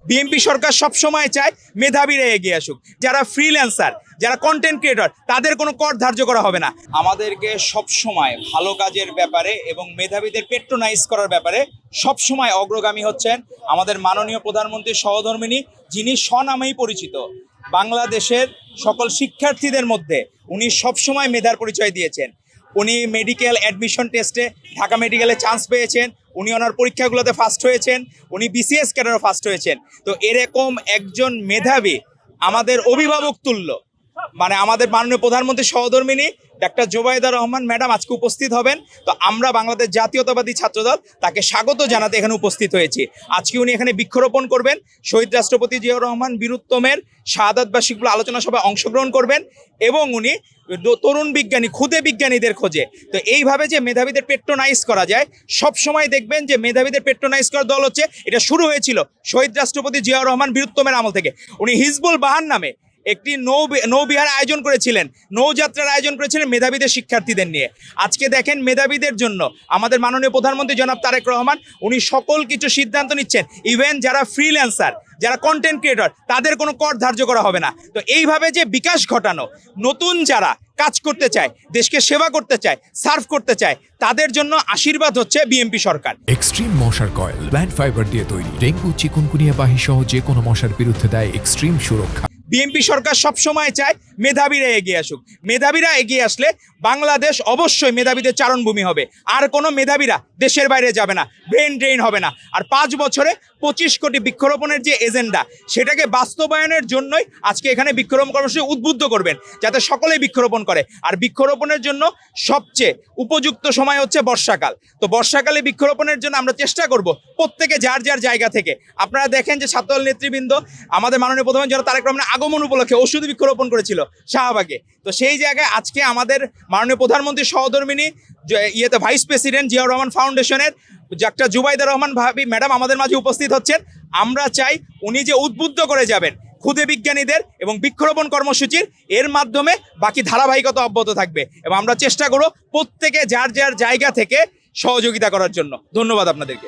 BNP সরকার সবসময় চায় মেধাবীরা এগিয়ে আসুক, যারা ফ্রিল্যান্সার, যারা কন্টেন্ট ক্রিয়েটর, তাদের কোনো কর ধার্য করা হবে না। আমাদেরকে সবসময় ভালো কাজের ব্যাপারে এবং মেধাবীদের পেট্রোনাইজ করার ব্যাপারে সবসময় অগ্রগামী হচ্ছেন আমাদের মাননীয় প্রধানমন্ত্রীর সহধর্মিণী, যিনি স্বনামেই পরিচিত। বাংলাদেশের সকল শিক্ষার্থীদের মধ্যে উনি সবসময় মেধার পরিচয় দিয়েছেন। উনি মেডিকেল অ্যাডমিশন টেস্টে ঢাকা মেডিকেলে চান্স পেয়েছেন, উনি ওনার পরীক্ষাগুলোতে ফার্স্ট হয়েছেন, উনি বিসিএস ক্যাডারও ফার্স্ট হয়েছেন। তো এরকম একজন মেধাবী আমাদের অভিভাবক তুল্য, মানে আমাদের মাননীয় প্রধানমন্ত্রীর সহধর্মিণী ডাক্তার জোবাইদা রহমান ম্যাডাম আজকে উপস্থিত হবেন। তো আমরা বাংলাদেশ জাতীয়তাবাদী ছাত্রদল তাকে স্বাগত জানাতে এখানে উপস্থিত হয়েছি। আজকে উনি এখানে বৃক্ষরোপণ করবেন, শহীদ রাষ্ট্রপতি জিয়াউর রহমান বীরুত্তমের শাহাদাত বার্ষিকীগুলো আলোচনা সভায় অংশগ্রহণ করবেন এবং উনি তরুণ বিজ্ঞানী, ক্ষুদে বিজ্ঞানীদের খোঁজে। তো এইভাবে যে মেধাবীদের পেট্রোনাইজ করা যায়, সব সময় দেখবেন যে মেধাবীদের পেট্রোনাইজ করার দল হচ্ছে, এটা শুরু হয়েছিল শহীদ রাষ্ট্রপতি জিয়াউর রহমান বীরুত্তমের আমল থেকে। উনি হিজবুল বাহার নামে একটি নৌবিহার আয়োজন করেছিলেন, নৌযাত্রার আয়োজন করেছিলেন মেধাবীদের শিক্ষার্থীদের নিয়ে। আজকে দেখেন মেধাবীদের জন্য আমাদের মাননীয় প্রধানমন্ত্রী জনাব তারেক রহমান উনি সকল কিছু সিদ্ধান্ত নিচ্ছেন। ইভেন যারা ফ্রিল্যান্সার, যারা কন্টেন্ট ক্রিয়েটর, তাদের কোনো কর ধার্য করা হবে না। তো এইভাবে যে বিকাশ ঘটানো, নতুন যারা কাজ করতে চায়, দেশকে সেবা করতে চায়, সার্ভ করতে চায়, তাদের জন্য আশীর্বাদ হচ্ছে বিএনপি সরকার। এক্সট্রিম মশার কয়েল প্ল্যান্ট ফাইবার দিয়ে তৈরি, ডেঙ্গু, চিকুনগুনিয়া বাহি সহ যে কোনো মশার বিরুদ্ধে দেয় এক্সট্রিম সুরক্ষা। বিএনপি সরকার সবসময় চায় মেধাবীরা এগিয়ে আসুক। মেধাবীরা এগিয়ে আসলে বাংলাদেশ অবশ্যই মেধাবীদের চারণভূমি হবে। আর কোনো মেধাবীরা দেশের বাইরে যাবে না, ব্রেন ড্রেন হবে না। আর 5 বছরে 25 কোটি বৃক্ষরোপণের যে এজেন্ডা, সেটাকে বাস্তবায়নের জন্যই আজকে এখানে বৃক্ষরোপণ কর্মসূচি উদ্বুদ্ধ করবেন, যাতে সকলেই বৃক্ষরোপণ করে। আর বৃক্ষরোপণের জন্য সবচেয়ে উপযুক্ত সময় হচ্ছে বর্ষাকাল। তো বর্ষাকালে বৃক্ষরোপণের জন্য আমরা চেষ্টা করব প্রত্যেকে যার যার জায়গা থেকে। আপনারা দেখেন যে ছাত্রদল নেতৃবৃন্দ আমাদের মাননীয় প্রধানমন্ত্রী জনাব তারেক রহমানের আগমন উপলক্ষে ওষুধ বৃক্ষরোপণ করেছিল শাহবাগে। তো সেই জায়গায় আজকে আমাদের মাননীয় প্রধানমন্ত্রীর সহধর্মিণী ভাইস প্রেসিডেন্ট জিয়াউর রহমান ফাউন্ডেশনের ডাক্তার জুবাইদা রহমান ভাবি ম্যাডাম আমাদের মাঝে উপস্থিত হচ্ছেন। আমরা চাই উনি যে উদ্বুদ্ধ করে যাবেন ক্ষুদে বিজ্ঞানীদের এবং বৃক্ষরোপণ কর্মসূচির, এর মাধ্যমে বাকি ধারাবাহিকতা অব্যাহত থাকবে এবং আমরা চেষ্টা করব প্রত্যেকে যার যার জায়গা থেকে সহযোগিতা করার জন্য। ধন্যবাদ আপনাদেরকে।